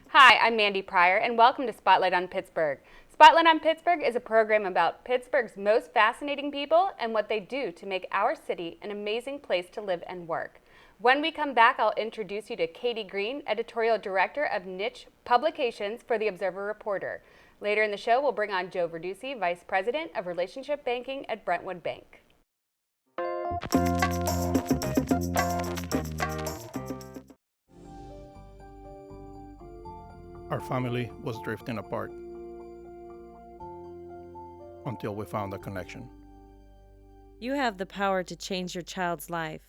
Hi, I'm Mandi Pryor, and welcome to Spotlight on Pittsburgh. Spotlight on Pittsburgh is a program about Pittsburgh's most fascinating people and what they do to make our city an amazing place to live and work. When we come back, I'll introduce you to Katie Green, Editorial Director of Niche Publications for the Observer Reporter. Later in the show, we'll bring on Joe Verduci, Vice President of Relationship Banking at Brentwood Bank. Our family was drifting apart until we found a connection. You have the power to change your child's life.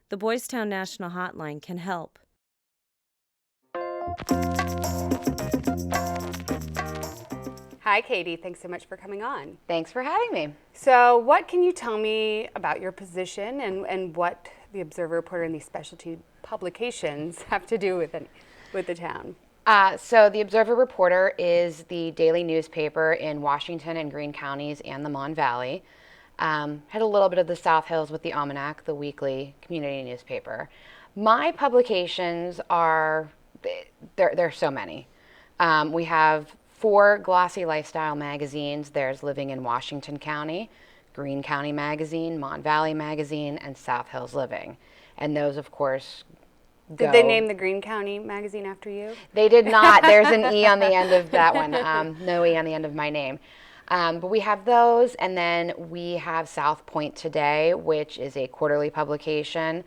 The Boys Town National Hotline can help. Hi, Katie. Thanks so much for coming on. Thanks for having me. So what can you tell me about your position and what the Observer Reporter and these specialty publications have to do with the town? So the Observer Reporter is the daily newspaper in Washington and Greene counties and the Mon Valley. Had a little bit of the South Hills with the Almanac, the weekly community newspaper. My publications are, there's so many. We have 4 glossy lifestyle magazines. There's Living in Washington County, Greene County Magazine, Mon Valley Magazine, and South Hills Living. And those, of course, Did they name the Greene County magazine after you? They did not. There's an E on the end of that one. No E on the end of my name. But we have those, and then we have South Point Today, which is a quarterly publication.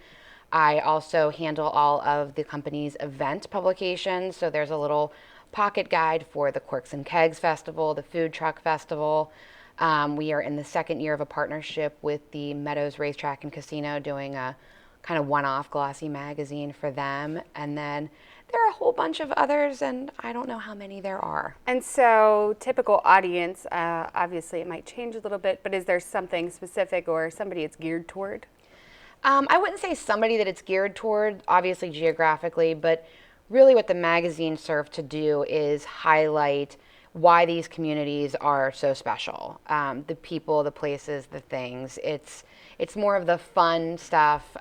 I also handle all of the company's event publications, so there's a little pocket guide for the Quirks and Kegs Festival, the Food Truck Festival. We are in the 2nd year of a partnership with the Meadows Racetrack and Casino, doing a kind of one-off glossy magazine for them. And then there are a whole bunch of others, and I don't know how many there are. And so typical audience, obviously it might change a little bit, but is there something specific or somebody it's geared toward? I wouldn't say somebody that it's geared toward, obviously geographically, but really what the magazines serve to do is highlight why these communities are so special. The people, the places, the things. It's more of the fun stuff.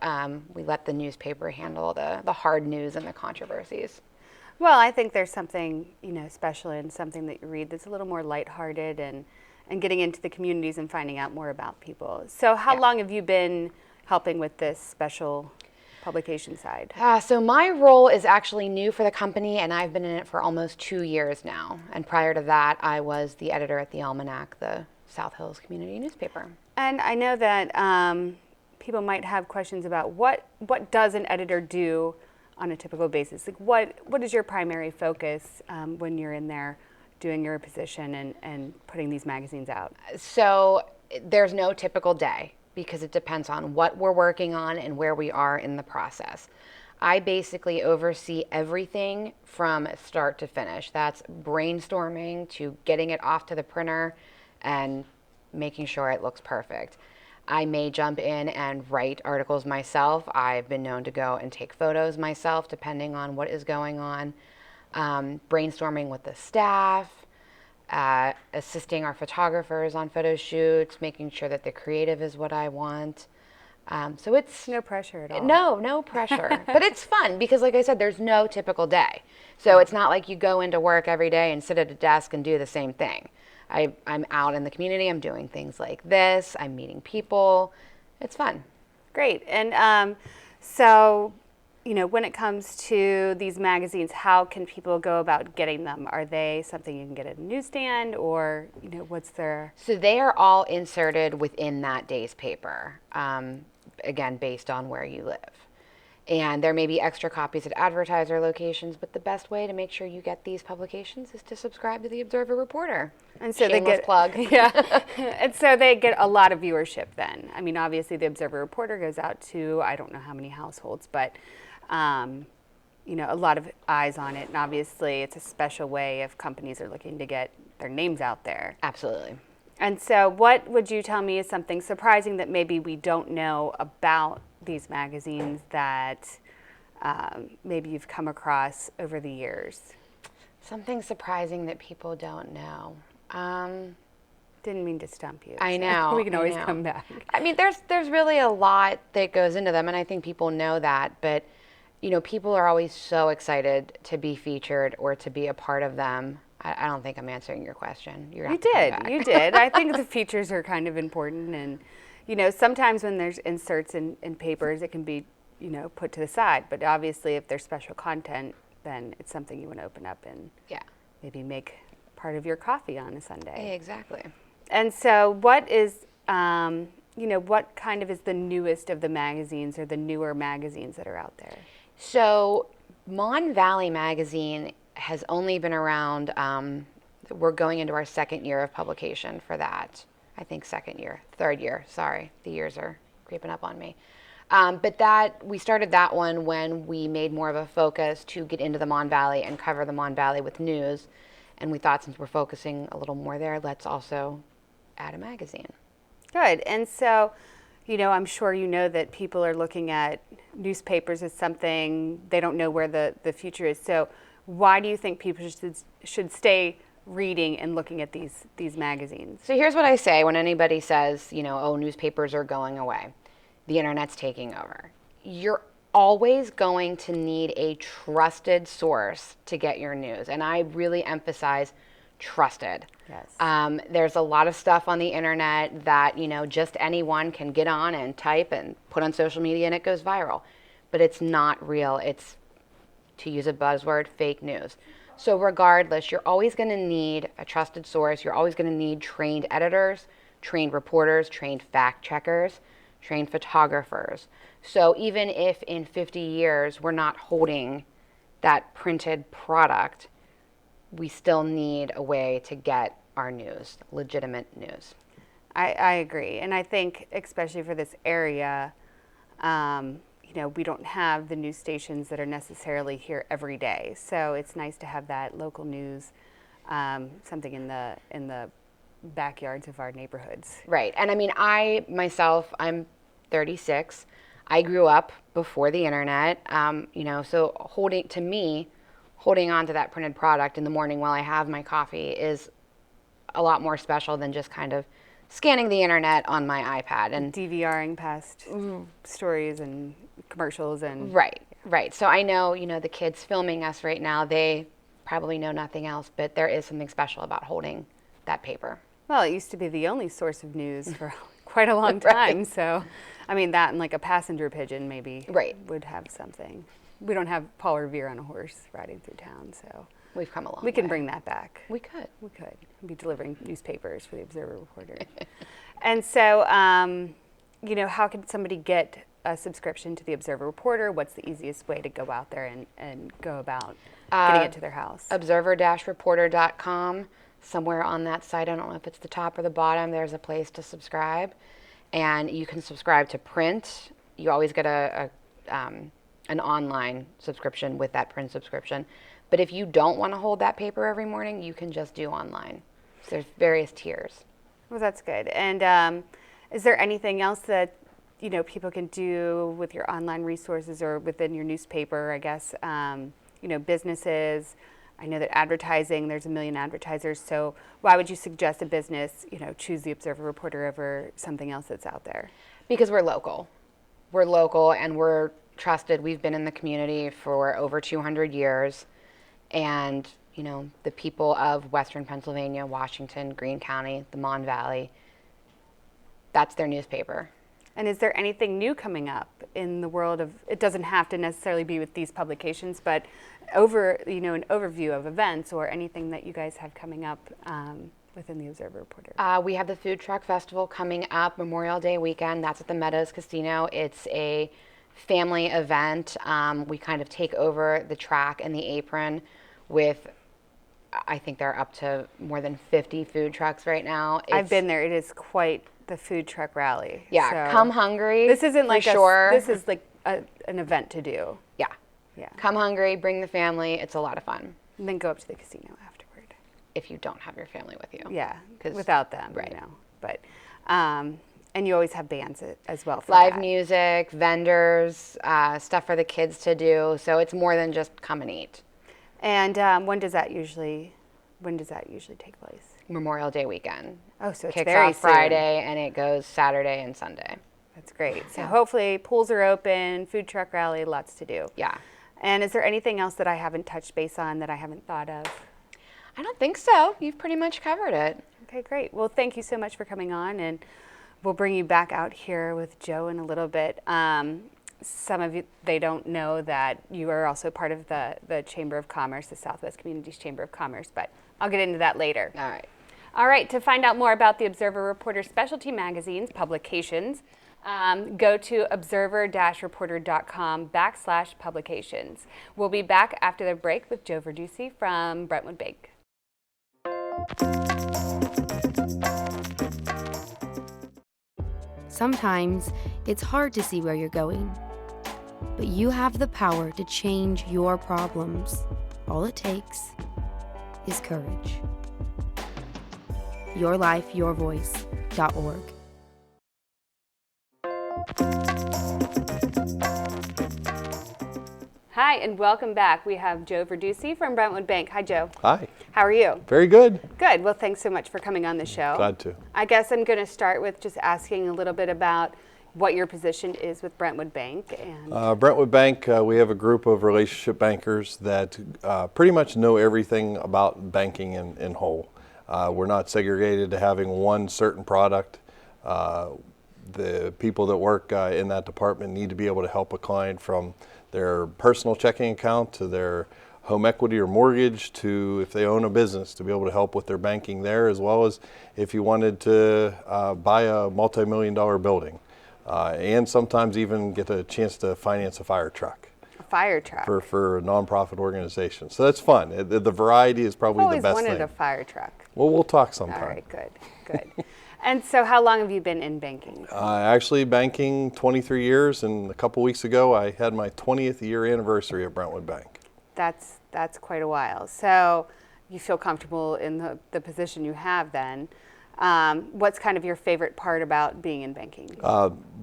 We let the newspaper handle the hard news and the controversies. Well, I think there's something, special in something that you read that's a little more lighthearted and getting into the communities and finding out more about people. So how long have you been helping with this special publication side? So my role is actually new for the company, and I've been in it for almost 2 years now. And prior to that, I was the editor at the Almanac, the South Hills community newspaper. And I know that people might have questions about what does an editor do on a typical basis? Like what is your primary focus when you're in there doing your position and putting these magazines out? So there's no typical day, because it depends on what we're working on and where we are in the process. I basically oversee everything from start to finish. That's brainstorming to getting it off to the printer and making sure it looks perfect. I may jump in and write articles myself. I've been known to go and take photos myself, depending on what is going on. Brainstorming with the staff, assisting our photographers on photo shoots, making sure that the creative is what I want. So it's no pressure at all. No pressure. But it's fun because, like I said, there's no typical day. So it's not like you go into work every day and sit at a desk and do the same thing. I'm out in the community. I'm doing things like this. I'm meeting people. It's fun. Great. And so, when it comes to these magazines, how can people go about getting them? Are they something you can get at a newsstand, or what's their? So they are all inserted within that day's paper, again, based on where you live. And there may be extra copies at advertiser locations, but the best way to make sure you get these publications is to subscribe to the Observer Reporter. And so Shameless they get plug. Yeah, and so they get a lot of viewership then. I mean, obviously the Observer Reporter goes out to I don't know how many households, but a lot of eyes on it. And obviously it's a special way if companies are looking to get their names out there. Absolutely. And so what would you tell me is something surprising that maybe we don't know about these magazines that maybe you've come across over the years? Something surprising that people don't know. Didn't mean to stump you. I so know. We can I always know. come back. I mean, there's really a lot that goes into them, and I think people know that. But, people are always so excited to be featured or to be a part of them. I don't think I'm answering your question. You're gonna have to come back. You did. I think the features are kind of important, and sometimes when there's inserts in papers, it can be put to the side. But obviously, if there's special content, then it's something you want to open up and maybe make part of your coffee on a Sunday. Exactly. And so, what is what kind of is the newest of the magazines or the newer magazines that are out there? So, Mon Valley Magazine has only been around, we're going into our second year of publication for that. I think third year, sorry, the years are creeping up on me. But we started that one when we made more of a focus to get into the Mon Valley and cover the Mon Valley with news. And we thought since we're focusing a little more there, let's also add a magazine. Good. And so, I'm sure that people are looking at newspapers as something they don't know where the future is. So why do you think people should stay reading and looking at these magazines? So here's what I say when anybody says, oh, newspapers are going away. The internet's taking over. You're always going to need a trusted source to get your news. And I really emphasize trusted. Yes. There's a lot of stuff on the internet that, just anyone can get on and type and put on social media and it goes viral. But it's not real. It's, to use a buzzword, fake news. So regardless, you're always going to need a trusted source. You're always going to need trained editors, trained reporters, trained fact checkers, trained photographers. So even if in 50 years we're not holding that printed product, we still need a way to get our news, legitimate news. I agree. And I think especially for this area, we don't have the news stations that are necessarily here every day. So it's nice to have that local news, something in the backyards of our neighborhoods. Right. And I mean, I'm 36. I grew up before the internet, so holding on to that printed product in the morning while I have my coffee is a lot more special than just kind of scanning the internet on my iPad and DVRing past stories and commercials and right. So I know, the kids filming us right now, they probably know nothing else, but there is something special about holding that paper. Well, it used to be the only source of news for quite a long time. Right. So, I mean, that and like a passenger pigeon maybe would have something. We don't have Paul Revere on a horse riding through town, so we've come a long way. We can bring that back. We could. We'd be delivering newspapers for the Observer Reporter. And so, how can somebody get a subscription to the Observer Reporter? What's the easiest way to go out there and go about getting it to their house? Observer-reporter.com. Somewhere on that site, I don't know if it's the top or the bottom, there's a place to subscribe. And you can subscribe to print. You always get an online subscription with that print subscription. But if you don't want to hold that paper every morning, you can just do online. So there's various tiers. Well, that's good. And is there anything else that people can do with your online resources or within your newspaper? I guess businesses. I know that advertising. There's a million advertisers. So why would you suggest a business choose the Observer Reporter over something else that's out there? Because we're local. We're local and we're trusted. We've been in the community for over 200 years. And, the people of Western Pennsylvania, Washington, Greene County, the Mon Valley, that's their newspaper. And is there anything new coming up in the world of, it doesn't have to necessarily be with these publications, but an overview of events or anything that you guys have coming up within the Observer Reporter? We have the Food Truck Festival coming up Memorial Day weekend. That's at the Meadows Casino. It's a family event. We kind of take over the track and the apron with, I think they're up to more than 50 food trucks right now. I've been there. It is quite the food truck rally. Yeah, so come hungry. This isn't like sure. This is like an event to do. Yeah. Come hungry, bring the family. It's a lot of fun. And then go up to the casino afterward. If you don't have your family with you. Yeah, without them, right. But, and you always have bands as well for live that. Music, vendors, stuff for the kids to do. So it's more than just come and eat. And when does that usually take place? Memorial Day weekend. Oh, so it's Kicks very off Friday and it goes Saturday and Sunday. That's great. So hopefully pools are open, food truck rally, lots to do. Yeah. And is there anything else that I haven't touched base on that I haven't thought of? I don't think so. You've pretty much covered it. Okay, great. Well, thank you so much for coming on, and we'll bring you back out here with Joe in a little bit. Some of you, they don't know that you are also part of the Chamber of Commerce, the Southwest Communities Chamber of Commerce, but I'll get into that later. All right. All right, to find out more about the Observer Reporter specialty magazines, publications, go to observer-reporter.com/publications. We'll be back after the break with Joe Verduci from Brentwood Bank. Sometimes it's hard to see where you're going, but you have the power to change your problems. All it takes is courage. YourLifeYourVoice.org. Hi, and welcome back. We have Joe Verduci from Brentwood Bank. Hi, Joe. Hi. How are you? Very good. Good. Well, thanks so much for coming on the show. Glad to. I guess I'm going to start with just asking a little bit about what your position is with Brentwood Bank. And Brentwood Bank, we have a group of relationship bankers that pretty much know everything about banking in whole. We're not segregated to having one certain product. The people that work in that department need to be able to help a client from their personal checking account to their home equity or mortgage to if they own a business, to be able to help with their banking there, as well as if you wanted to buy a multi-million-dollar building and sometimes even get a chance to finance a fire truck. a fire truck. For a nonprofit organization. So that's fun. The variety is probably the best I've always thing. wanted a fire truck. Well, we'll talk sometime. All right, good. And so how long have you been in banking? Actually banking 23 years, and a couple weeks ago I had my 20th year anniversary at Brentwood Bank. That's quite a while. So you feel comfortable in the position you have then. What's kind of your favorite part about being in banking?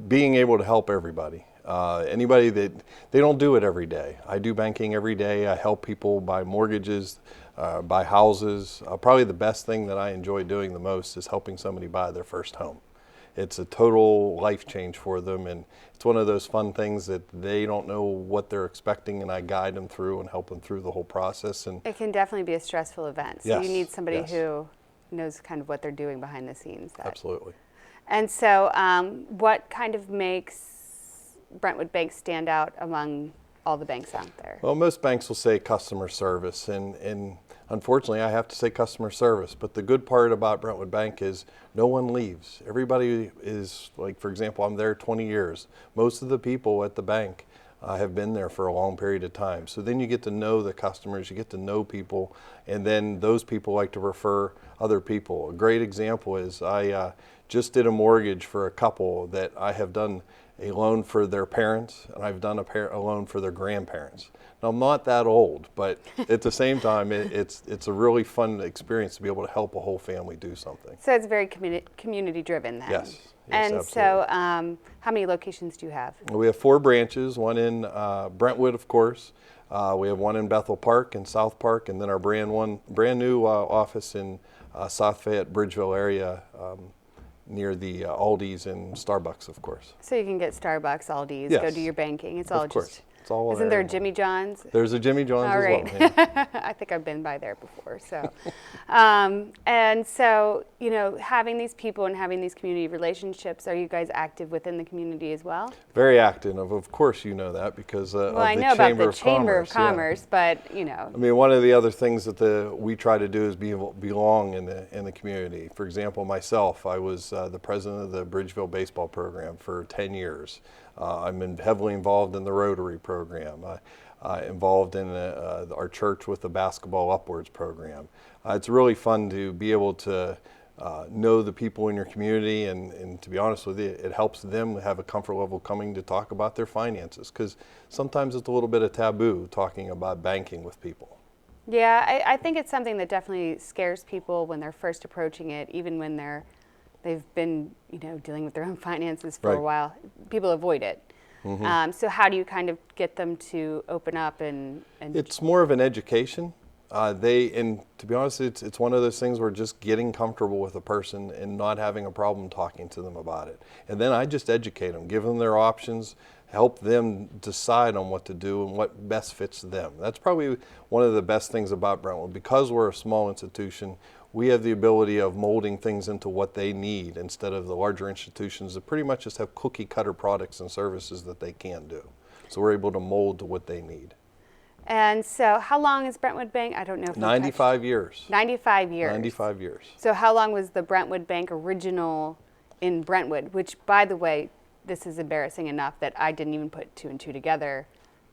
Being able to help everybody. Anybody that, they don't do it every day. I do banking every day. I help people buy mortgages, buy houses. Probably the best thing that I enjoy doing the most is helping somebody buy their first home. It's a total life change for them, and it's one of those fun things that they don't know what they're expecting, and I guide them through and help them through the whole process. And it can definitely be a stressful event. So yes, you need somebody yes. who knows kind of what they're doing behind the scenes. Absolutely. And so what kind of makes Brentwood Bank stand out among all the banks out there? Well, most banks will say customer service, and unfortunately I have to say customer service, but the good part about Brentwood Bank is no one leaves. Everybody is, like, for example, I'm there 20 years. Most of the people at the bank have been there for a long period of time. So then you get to know the customers, you get to know people, and then those people like to refer other people. A great example is I just did a mortgage for a couple that I have done a loan for their parents, and I've done a loan for their grandparents. Now, I'm not that old, but at the same time, it's a really fun experience to be able to help a whole family do something. So it's very community driven then. Yes. And absolutely. so how many locations do you have? We have 4 branches, one in Brentwood, of course. We have one in Bethel Park and South Park, and then our brand new office in South Fayette, Bridgeville area, near the Aldi's and Starbucks, of course. So you can get Starbucks, Aldi's, Yes. go do your banking. It's all Of course. just. It's all Isn't there a area. Jimmy John's? There's a Jimmy John's All as right. well. Yeah. I think I've been by there before. So, and so, you know, having these people and having these community relationships, are you guys active within the community as well? Very active. Of course, you know that because of Well, I the know about Chamber the of Chamber of Commerce. Commerce, but you know. I mean, one of the other things that we try to do is belong in the community. For example, myself, I was the president of the Bridgeville baseball program for 10 years. I'm heavily involved in the Rotary program. Involved in our church with the Basketball Upwards program. It's really fun to be able to know the people in your community, and to be honest with you, it helps them have a comfort level coming to talk about their finances, because sometimes it's a little bit of taboo talking about banking with people. Yeah, I think it's something that definitely scares people when they're first approaching it, even when they've been, you know, dealing with their own finances for a while. People avoid it. Mm-hmm. So how do you kind of get them to open up and? It's more of an education. And to be honest, it's one of those things where just getting comfortable with a person and not having a problem talking to them about it. And then I just educate them, give them their options, help them decide on what to do and what best fits them. That's probably one of the best things about Brentwood. Because we're a small institution, we have the ability of molding things into what they need instead of the larger institutions that pretty much just have cookie cutter products and services that they can do. So we're able to mold to what they need. And so how long is Brentwood Bank? I don't know if 95 years. 95 years. 95 years. So how long was the Brentwood Bank original in Brentwood? Which, by the way, this is embarrassing enough that I didn't even put two and two together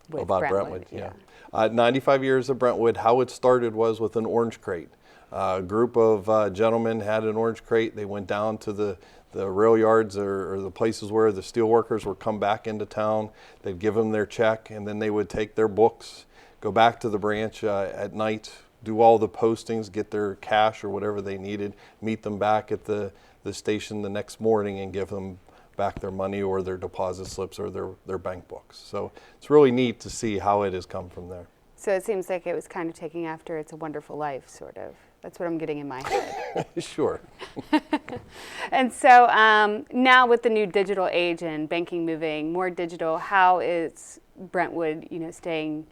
with About Brentwood, yeah. 95 years of Brentwood. How it started was with an orange crate. A group of gentlemen had an orange crate. They went down to the rail yards or the places where the steel workers would come back into town. They'd give them their check, and then they would take their books, go back to the branch at night, do all the postings, get their cash or whatever they needed, meet them back at the station the next morning and give them back their money or their deposit slips or their bank books. So it's really neat to see how it has come from there. So it seems like it was kind of taking after It's a Wonderful Life, sort of. That's what I'm getting in my head. Sure. And so now with the new digital age and banking moving more digital, how is Brentwood, staying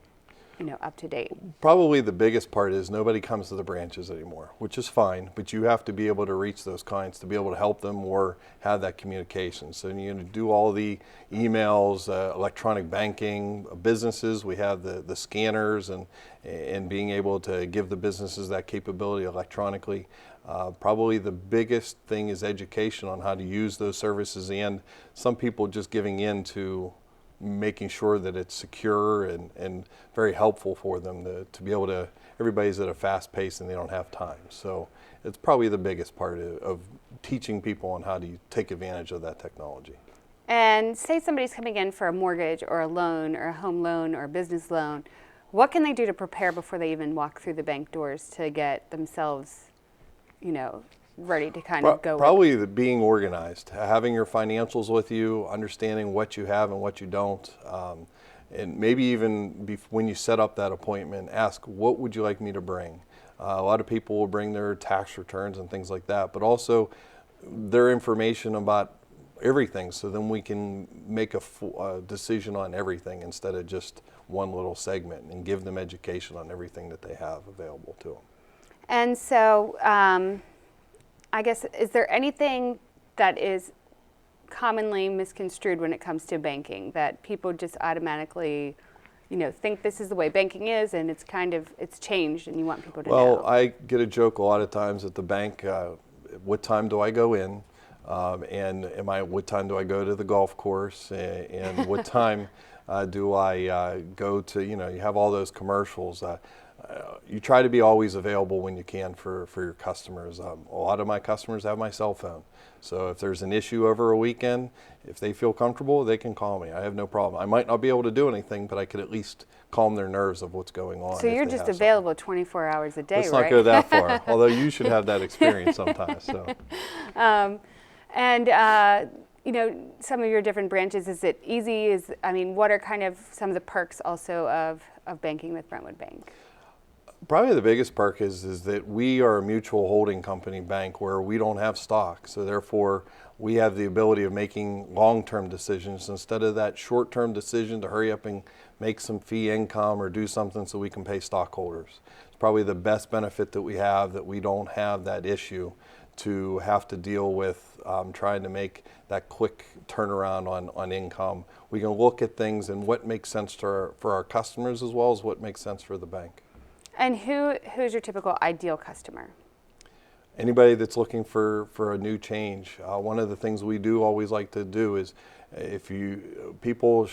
up to date? Probably the biggest part is nobody comes to the branches anymore, which is fine, but you have to be able to reach those clients to be able to help them or have that communication. So you do all the emails, electronic banking, businesses, we have the scanners and being able to give the businesses that capability electronically. Probably the biggest thing is education on how to use those services, and some people just giving in to making sure that it's secure and very helpful for them to be able to, everybody's at a fast pace and they don't have time. So it's probably the biggest part of teaching people on how to take advantage of that technology. And say somebody's coming in for a mortgage or a loan or a home loan or a business loan, what can they do to prepare before they even walk through the bank doors to get themselves, ready to kind of go? Probably being organized, having your financials with you, understanding what you have and what you don't, and maybe even when you set up that appointment, ask, what would you like me to bring? A lot of people will bring their tax returns and things like that, but also their information about everything, so then we can make a decision on everything instead of just one little segment, and give them education on everything that they have available to them. And so I guess, is there anything that is commonly misconstrued when it comes to banking, that people just automatically, think this is the way banking is, and it's changed, and you want people to know? Well, I get a joke a lot of times at the bank, what time do I go in? And what time do I go to the golf course? And what time do I go to, you have all those commercials. You try to be always available when you can for your customers. A lot of my customers have my cell phone. So if there's an issue over a weekend, if they feel comfortable, they can call me. I have no problem. I might not be able to do anything, but I could at least calm their nerves of what's going on. So you're just available 24 hours a day, right? Let's not go that far, although you should have that experience sometimes. So. Some of your different branches, is it easy? What are kind of some of the perks also of banking with Brentwood Bank? Probably the biggest perk is that we are a mutual holding company bank where we don't have stock. So therefore, we have the ability of making long-term decisions instead of that short-term decision to hurry up and make some fee income or do something so we can pay stockholders. It's probably the best benefit that we have, that we don't have that issue to have to deal with trying to make that quick turnaround on income. We can look at things and what makes sense for our customers as well as what makes sense for the bank. And who's your typical ideal customer? Anybody that's looking for a new change. One of the things we do always like to do is people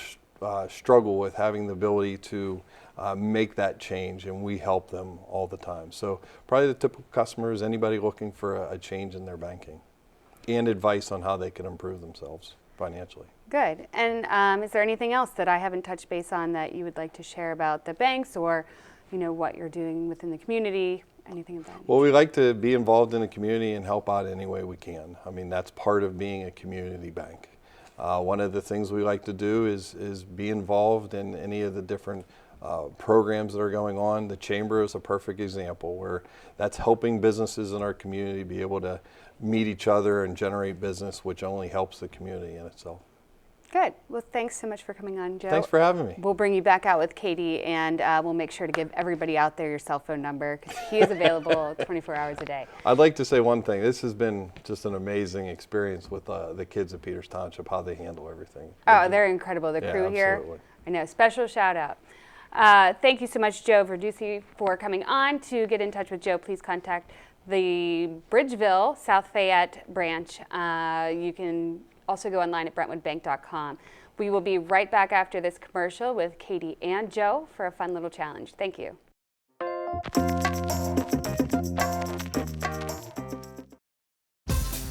struggle with having the ability to make that change, and we help them all the time. So probably the typical customer is anybody looking for a change in their banking and advice on how they can improve themselves financially. Good. And is there anything else that I haven't touched base on that you would like to share about the banks, or what you're doing within the community, anything of that nature? Well, we like to be involved in the community and help out any way we can. That's part of being a community bank. One of the things we like to do is be involved in any of the different programs that are going on. The Chamber is a perfect example where that's helping businesses in our community be able to meet each other and generate business, which only helps the community in itself. Good. Well, thanks so much for coming on, Joe. Thanks for having me. We'll bring you back out with Katie, and we'll make sure to give everybody out there your cell phone number because he is available 24 hours a day. I'd like to say one thing. This has been just an amazing experience with the kids at Peters Township, how they handle everything. Oh, they're incredible. The crew here. Absolutely. I know. Special shout out. Thank you so much, Joe Verduci, for coming on. To get in touch with Joe, please contact the Bridgeville, South Fayette branch. You can also go online at brentwoodbank.com. We will be right back after this commercial with Katie and Joe for a fun little challenge. Thank you.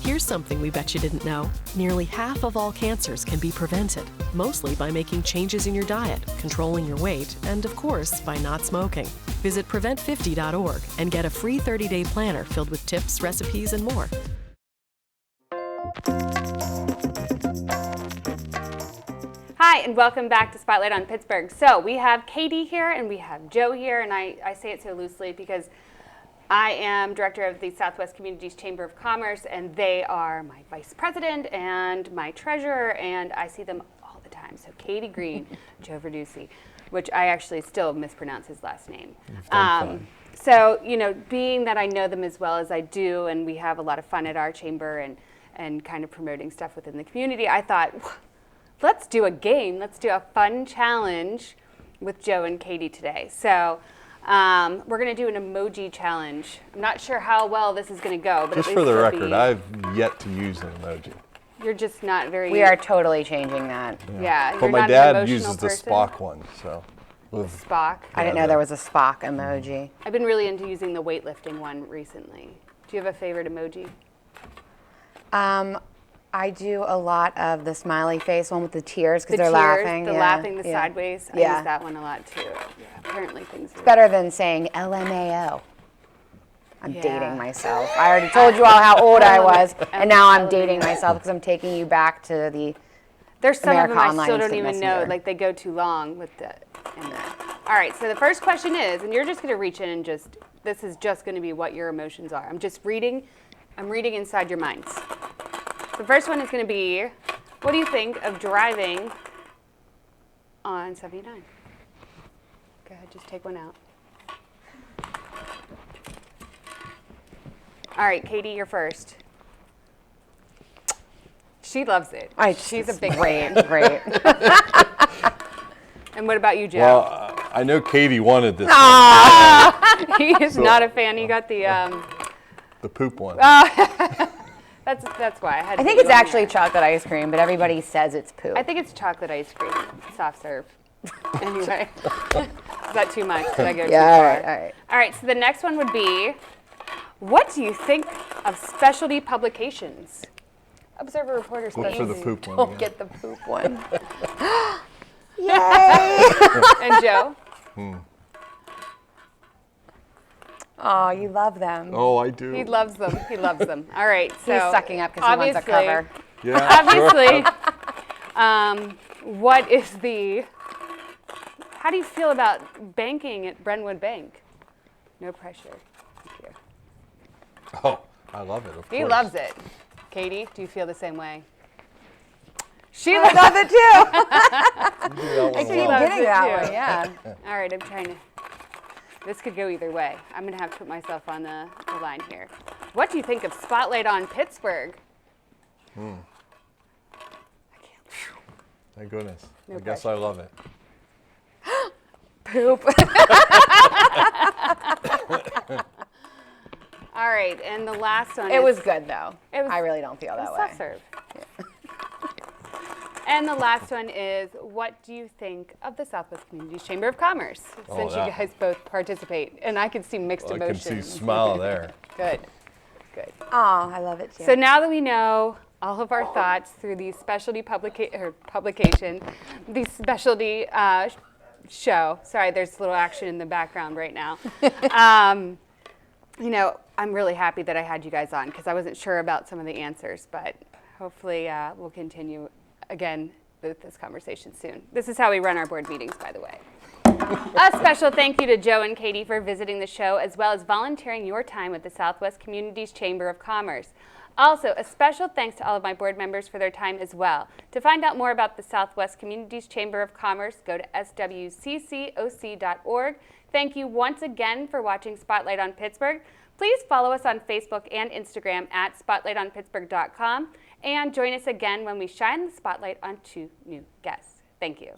Here's something we bet you didn't know. Nearly half of all cancers can be prevented, mostly by making changes in your diet, controlling your weight, and of course, by not smoking. Visit prevent50.org and get a free 30-day planner filled with tips, recipes, and more. Hi, and welcome back to Spotlight on Pittsburgh. So we have Katie here and we have Joe here, and I say it so loosely because I am director of the Southwest Communities Chamber of Commerce, and they are my vice president and my treasurer, and I see them all the time. So Katie Green, Joe Verduci, which I actually still mispronounce his last name. So, you know, being that I know them as well as I do, and we have a lot of fun at our chamber and kind of promoting stuff within the community, I thought, let's do a game. Let's do a fun challenge with Joe and Katie today. So we're going to do an emoji challenge. I'm not sure how well this is going to go, but Just at for least the it'll record, be, I've yet to use an emoji. You're just not very. We are totally changing that. Yeah. But you're my not an dad emotional uses the person. Spock one, so. Spock. I didn't know there was a Spock emoji. I've been really into using the weightlifting one recently. Do you have a favorite emoji? I do a lot of the smiley face one with the tears because The they're tears, laughing. the yeah, laughing, the yeah. sideways. I Yeah. use that one a lot too. Yeah, apparently things are Better than saying LMAO. I'm Yeah. dating myself. I already told you all how old I was, and now I'm dating myself because I'm taking you back to the. There's some America of them I Online still don't Instant even know, Messenger. like they go too long with the. All right, so the first question is, and you're just going to reach in and just, this is just going to be what your emotions are. I'm reading inside your minds. The first one is going to be, what do you think of driving on 79? Go ahead, just take one out. All right, Katie, you're first. She loves it. She's a big fan. Great. And what about you, Joe? Well, I know Katie wanted this He is not a fan. He got the. the poop one. That's why I had. I think it's actually chocolate ice cream, but everybody says it's poop. I think it's chocolate ice cream, soft serve. Anyway, is that too much? Did I go too far? All right. All right. So the next one would be, what do you think of specialty publications? Observer Reporters. Look for the poop one. Don't yeah. get the poop one. Yay! And Joe. Oh, you love them. Oh, I do. He loves them. He loves them. All right. So He's sucking up because he wants a cover. Yeah, Obviously, what is the? How do you feel about banking at Brentwood Bank? No pressure. Thank you. Oh, I love it. Of He course. loves it. Katie, do you feel the same way? She loves it too. I Keep getting that one, yeah. All right, I'm trying to. This could go either way. I'm going to have to put myself on the line here. What do you think of Spotlight on Pittsburgh? My goodness. No I guess pressure. I love it. Poop. All right, and the last one. It is, was good though. It was- I really don't feel it that was way. soft serve. And the last one is, what do you think of the Southwest Communities Chamber of Commerce? Oh, Since you that- guys both participate, and I can see mixed I can emotions. see smile there. Good, good. Oh, I love it too. So now that we know all of our thoughts through the specialty publication, the specialty show. Sorry, there's a little action in the background right now. You know, I'm really happy that I had you guys on because I wasn't sure about some of the answers, but hopefully we'll continue again with this conversation soon. This is how we run our board meetings, by the way. A special thank you to Joe and Katie for visiting the show, as well as volunteering your time with the Southwest Communities Chamber of Commerce. Also, a special thanks to all of my board members for their time as well. To find out more about the Southwest Communities Chamber of Commerce, go to swccoc.org. Thank you once again for watching Spotlight on Pittsburgh. Please follow us on Facebook and Instagram at spotlightonpittsburgh.com, and join us again when we shine the spotlight on 2 new guests. Thank you.